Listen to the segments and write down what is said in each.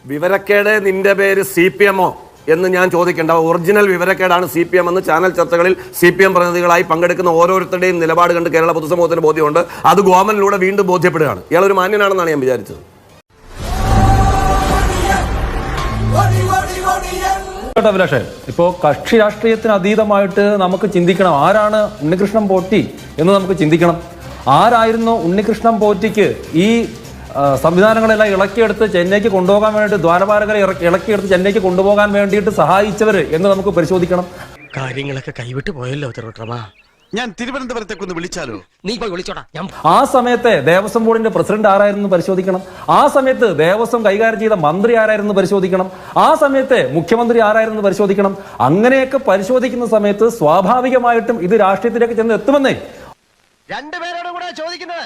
വിവരക്കേട് നിന്റെ പേര് CPM എന്ന് ഞാൻ ചോദിക്കേണ്ട. ഒറിജിനൽ വിവരക്കേടാണ് CPM എന്ന് ചാനൽ ചർച്ചകളിൽ CPM പ്രതിനിധികളായി പങ്കെടുക്കുന്ന ഓരോരുത്തരുടെയും നിലപാട് കണ്ട് കേരള പൊതുസമൂഹത്തിന് ബോധ്യമുണ്ട്. അത് ഗവൺമെന്റിലൂടെ വീണ്ടും ബോധ്യപ്പെടുകയാണ്. ഇയാളൊരു മാന്യനാണെന്നാണ് ഞാൻ വിചാരിച്ചത്. അഭിലാഷേ, ഇപ്പോൾ കക്ഷി രാഷ്ട്രീയത്തിന് അതീതമായിട്ട് നമുക്ക് ചിന്തിക്കണം, ആരാണ് ഉണ്ണികൃഷ്ണൻ പോറ്റി എന്ന് നമുക്ക് ചിന്തിക്കണം. ആരായിരുന്നു ഉണ്ണികൃഷ്ണൻ പോറ്റിക്ക് ഈ സംവിധാനങ്ങളെല്ലാം ഇളക്കിയെടുത്ത് ചെന്നൈക്ക് കൊണ്ടുപോകാൻ വേണ്ടിയിട്ട്, ദ്വാരപാലകരെ ഇളക്കിയെടുത്ത് ചെന്നൈക്ക് കൊണ്ടുപോകാൻ വേണ്ടിയിട്ട് സഹായിച്ചവർ എന്ന് നമുക്ക് പരിശോധിക്കണം. കാര്യങ്ങളൊക്കെ കൈവിട്ട് പോയല്ലോ തിരുവട്ടമാ. ഞാൻ തിരുവനന്തപുരത്തേക്ക് ഒന്ന് വിളിച്ചാലോ? നീ പോയി വിളിച്ചോടാ. ആ സമയത്തെ ദേവസ്വം ബോർഡിന്റെ പ്രസിഡന്റ് ആരായിരുന്നു പരിശോധിക്കണം. ആ സമയത്ത് ദേവസ്വം കൈകാര്യം ചെയ്ത മന്ത്രി ആരായിരുന്നു പരിശോധിക്കണം. ആ സമയത്ത് മുഖ്യമന്ത്രി ആരായിരുന്നു പരിശോധിക്കണം. അങ്ങനെയൊക്കെ പരിശോധിക്കുന്ന സമയത്ത് സ്വാഭാവികമായിട്ടും ഇത് രാഷ്ട്രീയത്തിലേക്ക് ചെന്ന് എത്തുമെന്നേ. രണ്ടുപേരോടും കൂടെ ചോദിക്കുന്നത്,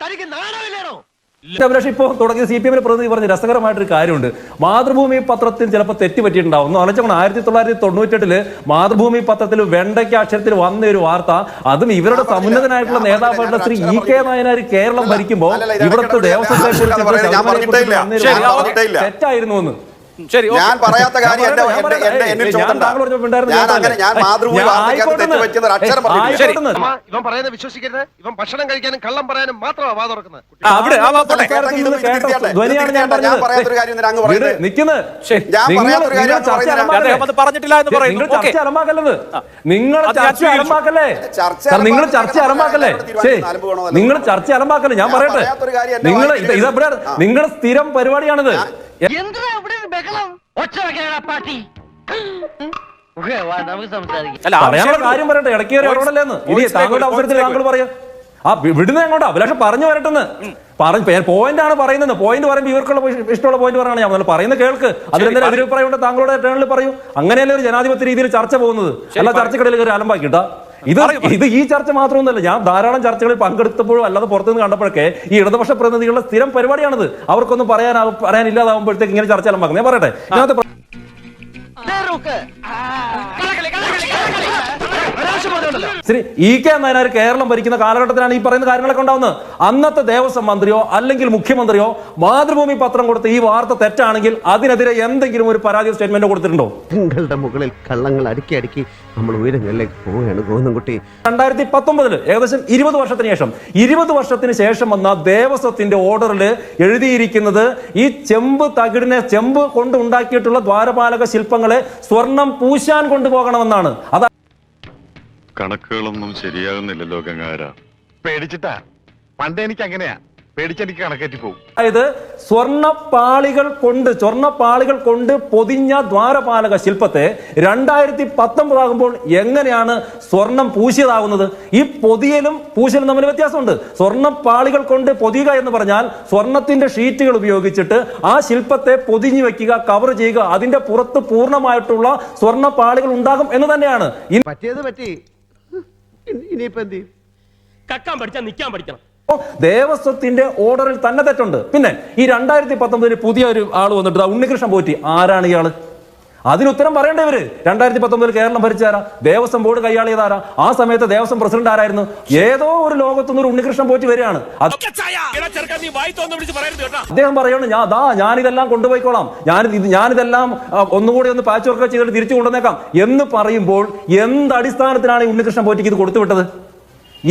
തനിക്ക് നാണമില്ലേണോ? അഭിലാഷ്, ഇപ്പോൾ തുടങ്ങിയ CPM പ്രതിനിധി പറഞ്ഞ രസകരമായിട്ടൊരു കാര്യമുണ്ട്. മാതൃഭൂമി പത്രത്തിൽ ചിലപ്പോൾ തെറ്റുപറ്റിയിട്ടുണ്ടാവും. ഒന്ന് ആലോചിക്കണം, 1998 മാതൃഭൂമി പത്രത്തിൽ വെണ്ടയ്ക്ക അക്ഷരത്തിൽ വന്ന ഒരു വാർത്ത, അതും ഇവരുടെ സമുന്നതനായിട്ടുള്ള നേതാവായിട്ടുള്ള ശ്രീ EK നായനാർ കേരളം ഭരിക്കുമ്പോൾ ഇവിടുത്തെ ദേവസ്വം തെറ്റായിരുന്നു എന്ന്. ഞാൻ പറയാത്ത കാര്യം ഇവൻ പറയുന്നത് വിശ്വസിക്കരുത്. ഇവൻ ഭക്ഷണം കഴിക്കാനും കള്ളം പറയാനും മാത്രമാണ് വാ തുറക്കുന്നത്. നിങ്ങൾ ചർച്ച അലമ്പാക്കല്ലേ. ഞാൻ പറയട്ടെ, നിങ്ങളുടെ സ്ഥിരം പരിപാടിയാണിത്. കാര്യം പറയട്ടെ, ഇടയ്ക്ക് ഇടപെടല്ലേന്ന്. ഇനി താങ്കളുടെ അവസരത്തിൽ താങ്കൾ പറയാം. വിടുന്ന അങ്ങോട്ട് അഭിലാഷം പറഞ്ഞു വരട്ടെന്ന്. പോയിന്റ് ആണ് പറയുന്നത്. പോയിന്റ് പറയുമ്പോൾ ഇവർക്കുള്ള ഇഷ്ടമുള്ള പോയിന്റ് പറയണം. ഞാൻ പറയുന്നത് കേൾക്ക്. അതിലെന്തെങ്കിലും അഭിപ്രായമുണ്ട് താങ്കളുടെ ടേണിൽ പറയൂ. അങ്ങനെയല്ലേ ഒരു ജനാധിപത്യ രീതിയിൽ ചർച്ച പോകുന്നത്. എല്ലാ ചർച്ചകളിൽ കയറി അലമ്പാക്കിട്ടാ. ഇത് ഈ ചർച്ച മാത്രമൊന്നുമല്ല. ഞാൻ ധാരാളം ചർച്ചകളിൽ പങ്കെടുത്തപ്പോഴും അല്ലാതെ പുറത്തുനിന്ന് കണ്ടപ്പോഴൊക്കെ ഈ ഇടതുപക്ഷ പ്രതിനിധികളുടെ സ്ഥിരം പരിപാടിയാണിത്. അവർക്കൊന്നും പറയാനില്ലാതാവുമ്പോഴത്തേക്ക് ഇങ്ങനെ ചർച്ച അലമ്പാക്കുന്നത്. ഞാൻ പറയട്ടെ, ഇതിനകത്ത് ശ്രീ EK നായനാർ കേരളം ഭരിക്കുന്ന കാലഘട്ടത്തിലാണ് ഈ പറയുന്ന കാര്യങ്ങളൊക്കെ ഉണ്ടാവുന്നത്. അന്നത്തെ ദേവസ്വം മന്ത്രിയോ അല്ലെങ്കിൽ മുഖ്യമന്ത്രിയോ മാതൃഭൂമി പത്രം കൊടുത്ത് ഈ വാർത്ത തെറ്റാണെങ്കിൽ അതിനെതിരെ എന്തെങ്കിലും ഒരു പരാതി സ്റ്റേറ്റ്മെന്റ് കൊടുത്തിട്ടുണ്ടോ? നിങ്ങളുടെ മുകളിൽ കള്ളങ്ങൾ അടുക്കി അടുക്കി നമ്മൾ ഉയരങ്ങളിലേക്ക് പോവുകയാണ് ഗോവിന്ദൻകുട്ടി. 2019 ഏകദേശം 20 വർഷത്തിന് ശേഷം വന്ന ദേവസ്വത്തിന്റെ ഓർഡറിൽ എഴുതിയിരിക്കുന്നത് ഈ ചെമ്പ് കൊണ്ട് ഉണ്ടാക്കിയിട്ടുള്ള ദ്വാരപാലക ശില്പങ്ങളെ സ്വർണം പൂശാൻ കൊണ്ടുപോകണമെന്നാണ്. അതാ കണക്കുകളൊന്നും ശരിയാകുന്നില്ലല്ലോ ഗംഗാര. പേടിച്ചിട്ടാ. പണ്ട് എനിക്ക് അങ്ങനെയാ, പേടിച്ചെനിക്ക് കണക്കേറ്റി പോകും. അതായത് സ്വർണ്ണപ്പാളികൾ കൊണ്ട് പൊതിഞ്ഞ ദ്വാരപാലക ശില്പത്തെ 2019 ആകുമ്പോൾ എങ്ങനെയാണ് സ്വർണം പൂശിയതാകുന്നത്? ഈ പൊതിയലും പൂശലും തമ്മിൽ വ്യത്യാസമുണ്ട്. സ്വർണ്ണപ്പാളികൾ കൊണ്ട് പൊതിയുക എന്ന് പറഞ്ഞാൽ സ്വർണത്തിന്റെ ഷീറ്റുകൾ ഉപയോഗിച്ചിട്ട് ആ ശില്പത്തെ പൊതിഞ്ഞു വെക്കുക, കവർ ചെയ്യുക, അതിന്റെ പുറത്ത് പൂർണ്ണമായിട്ടുള്ള സ്വർണ്ണപ്പാളികൾ ഉണ്ടാകും എന്ന് തന്നെയാണ്. പറ്റിയത് പറ്റി. ഇനിയിപ്പോ എന്ത് ചെയ്യും? കക്കാൻ പഠിച്ചാൽ നിൽക്കാൻ പഠിക്കണം. ദേവസ്വത്തിന്റെ ഓർഡറിൽ തന്നെ തെറ്റുണ്ട്. പിന്നെ ഈ 2019 പുതിയ ഒരു ആൾ വന്നിട്ട് ഉണ്ണികൃഷ്ണൻ പോറ്റി. ആരാണ് ഇയാള്? അതിനുത്തരം പറയേണ്ടവര്. 2019 കേരളം ഭരിച്ചാരാ? ദേവസ്വം ബോർഡ് കൈയാളിയതാരാ? ആ സമയത്ത് ദേവസ്വം പ്രസിഡന്റ് ആരായിരുന്നു? ഏതോ ഒരു ലോകത്തുനിന്ന് ഒരു ഉണ്ണികൃഷ്ണൻ പോറ്റി വരികയാണ്. അദ്ദേഹം പറയുന്നു, ഞാനിതെല്ലാം കൊണ്ടുപോയിക്കോളാം, ഞാനിതെല്ലാം ഒന്നുകൂടി ഒന്ന് പാച്ച് വർക്ക് ചെയ്തിട്ട് തിരിച്ചു കൊണ്ടുവന്നേക്കാം എന്ന് പറയുമ്പോൾ എന്ത് അടിസ്ഥാനത്തിലാണ് ഈ ഉണ്ണികൃഷ്ണൻ പോറ്റിക്ക് ഇത് കൊടുത്തുവിട്ടത്?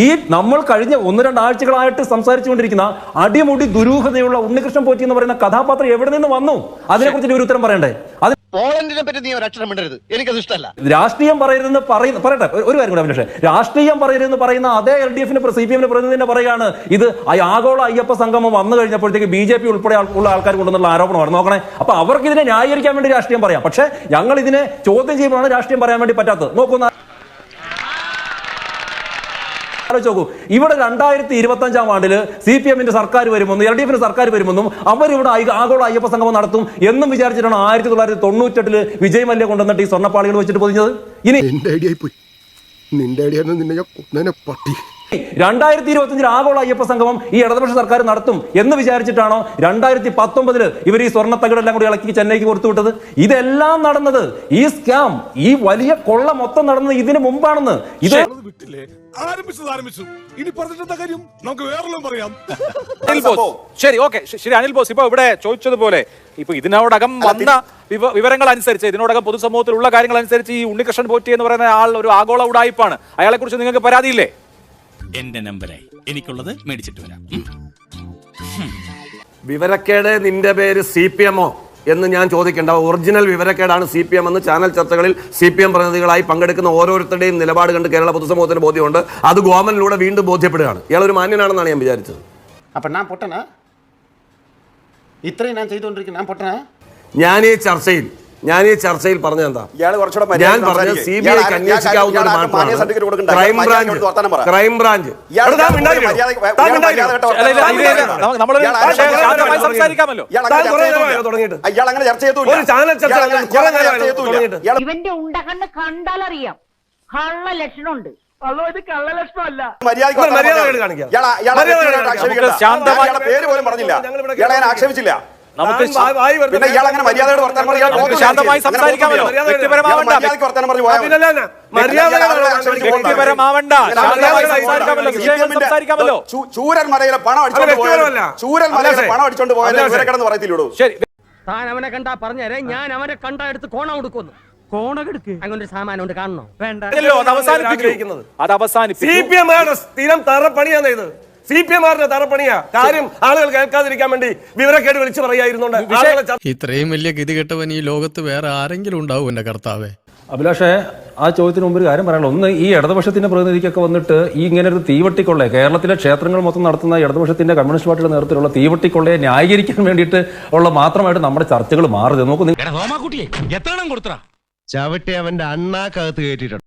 ഈ നമ്മൾ കഴിഞ്ഞ 1-2 ആഴ്ചകളായിട്ട് സംസാരിച്ചുകൊണ്ടിരിക്കുന്ന അടിമുടി ദുരൂഹതയുള്ള ഉണ്ണികൃഷ്ണൻ പോറ്റി എന്ന് പറയുന്ന കഥാപാത്രം എവിടെ നിന്ന് വന്നു? അതിനെക്കുറിച്ച് ഒരു ഉത്തരം പറയണ്ടേ? പോളണ്ടിനെ പറ്റി നീ ഒരു അക്ഷരം മിണ്ടരുത്, എനിക്കത് ഇഷ്ടമല്ല. രാഷ്ട്രീയം പറയരുതെന്ന് പറയട്ടെ ഒരു കാര്യം കൂടെ. പക്ഷേ രാഷ്ട്രീയം പറയരുതെന്ന് പറയുന്ന അതേ LDF CPM പ്രതിനിധി പറയുകയാണ് ഇത് ആഗോള അയ്യപ്പ സംഗമം വന്നു കഴിഞ്ഞപ്പോഴത്തേക്ക് BJP ഉൾപ്പെടെ ഉള്ള ആൾക്കാർ കൊണ്ടുവന്നുള്ള ആരോപണമാണ്. നോക്കണേ, അപ്പൊ അവർക്ക് ഇതിനെ ന്യായീകരിക്കാൻ വേണ്ടി രാഷ്ട്രീയം പറയാം. പക്ഷേ ഞങ്ങൾ ഇതിനെ ചോദ്യം ചെയ്യുമ്പോഴാണ് രാഷ്ട്രീയം പറയാൻ വേണ്ടി പറ്റാത്തത്. നോക്കുന്ന നോക്കൂ, ഇവിടെ 2025 ആണ്ടില് CPM സർക്കാർ വരുമെന്നും LDF സർക്കാർ വരുമെന്നും അവരിവിടെ ആഗോള അയ്യപ്പ സംഗമം നടത്തും എന്നും വിചാരിച്ചിട്ടാണ് 1998 വിജയ് മല്യ കൊണ്ടുവന്നിട്ട് ഈ സ്വർണ്ണപ്പാളികൾ വെച്ചിട്ട് പൊതിഞ്ഞത്. ഇനി 2025 ആഗോള അയ്യപ്പ സംഗമം ഈ ഇടതുപക്ഷ സർക്കാർ നടത്തും എന്ന് വിചാരിച്ചിട്ടാണോ 2019 ഇവർ ഈ സ്വർണ്ണത്തകടെല്ലാം കൂടി ഇളക്കി ചെന്നൈക്ക് കൊടുത്തുവിട്ടത്? ഇതെല്ലാം നടന്നത്, ഈ സ്കാം, ഈ വലിയ കൊള്ള മൊത്തം നടന്നത് ഇതിനു മുമ്പാണെന്ന്. ഇത് ഇനി പറഞ്ഞിട്ടെന്താ കാര്യം? നമുക്ക് വേറെല്ലാം പറയാം. ശരി, ഓക്കെ, ശരി. അനിൽ ബോസ്, ഇപ്പൊ ഇവിടെ ചോദിച്ചതുപോലെ ഇപ്പൊ ഇതിനോടകം വന്ന വിവരങ്ങൾ അനുസരിച്ച്, ഇതിനോടകം പൊതുസമൂഹത്തിലുള്ള കാര്യങ്ങൾ അനുസരിച്ച് ഈ ഉണ്ണികൃഷ്ണൻ പോറ്റി എന്ന് പറയുന്ന ആൾ ഒരു ആഗോള ഉടായിപ്പാണ്. അയാളെ കുറിച്ച് നിങ്ങൾക്ക് പരാതിയില്ലേ? എന്റെ നമ്പരായി എനിക്കുള്ളത് മേടിച്ചിട്ട് വരാം. വിവരക്കേട് നിന്റെ പേര് CPM എന്ന് ഞാൻ ചോദിക്കേണ്ട. ഒറിജിനൽ വിവരക്കേടാണ് CPM എന്ന് ചാനൽ ചർച്ചകളിൽ CPM പ്രതിനിധികളായി പങ്കെടുക്കുന്ന ഓരോരുത്തരുടെയും നിലപാട് കണ്ട് കേരള പൊതുസമൂഹത്തിന് ബോധ്യമുണ്ട്. അത് ഗവൺമെന്റിലൂടെ വീണ്ടും ബോധ്യപ്പെടുകയാണ്. ഇയാൾ ഒരു മാന്യനാണെന്നാണ് ഞാൻ വിചാരിച്ചത്. അപ്പൊ ഞാൻ പൊട്ടനാ? ഇത്രയും ഞാൻ ചെയ്തുകൊണ്ടിരിക്കുന്ന ഞാൻ പൊട്ടനാ? ഞാൻ ഈ ചർച്ചയിൽ പറഞ്ഞത് എന്താ? ഞാൻ പറഞ്ഞത് CBIക്ക് അന്വേഷിക്കാവുന്ന ഒരു മാറ്റമാണ് ക്രൈംബ്രാഞ്ച്. ഇവന്റെ ഉണ്ടകണ്ണ് കണ്ടാലറിയാം കള്ള ലക്ഷണമുണ്ട്. നമുക്ക് ശാന്തമായി സംസാരിക്കാമല്ലോ. വ്യക്തിപരമാവണ്ട, സംസാരിക്കാമല്ലോ. ചൂരൽമലയിലെ പണം അടിച്ചോണ്ട് പോയാലും കിടന്ന് പറയത്തില്ലൂടൂ. ശരി, താൻ അവനെ കണ്ടാ പറഞ്ഞേരെ, ഞാൻ അവനെ കണ്ടാ എടുത്ത് കോണ കൊടുക്കുന്നു. കോണകെടുക്ക് അങ്ങനെ സാമാനം കൊണ്ട് കാണണോ? വേണ്ട, അത് അവസാനിപ്പിക്കും. CPM സ്ഥിരം തറപ്പണിയാണ് ഇത്. CPM തറപ്പണിയാ. കാര്യം ആളുകൾ കേൾക്കാതിരിക്കാൻ വേണ്ടി വിവരക്കേട് വിളിച്ചു പറയായിരുന്നുണ്ട്. ഇത്രയും വലിയ ഗതികെട്ടവൻ ഈ ലോകത്ത് വേറെ ആരെങ്കിലും ഉണ്ടാവും എന്റെ കർത്താവേ. അഭിലാഷേ, ആ ചോദ്യത്തിന് മുമ്പ് ഒരു കാര്യം പറയാനുള്ളൂ. ഒന്ന്, ഈ ഇടതുപക്ഷത്തിന്റെ പ്രതിനിധിക്കൊക്കെ വന്നിട്ട് ഈ ഇങ്ങനെ ഒരു തീവട്ടിക്കൊള്ളയെ, കേരളത്തിലെ ക്ഷേത്രങ്ങൾ മൊത്തം നടത്തുന്ന ഇടതുപക്ഷത്തിന്റെ കമ്മ്യൂണിസ്റ്റ് പാർട്ടിയുടെ നേതൃത്വത്തിലുള്ള തീവട്ടിക്കൊള്ളയെ ന്യായീകരിക്കാൻ വേണ്ടിയിട്ട് ഉള്ള മാത്രമായിട്ട് നമ്മുടെ ചർച്ചകൾ മാറുന്നത്. നോക്കൂ, ചവിട്ടി അവന്റെ അണ്ണാക്കകത്ത് കയറ്റിട്ടുണ്ട്.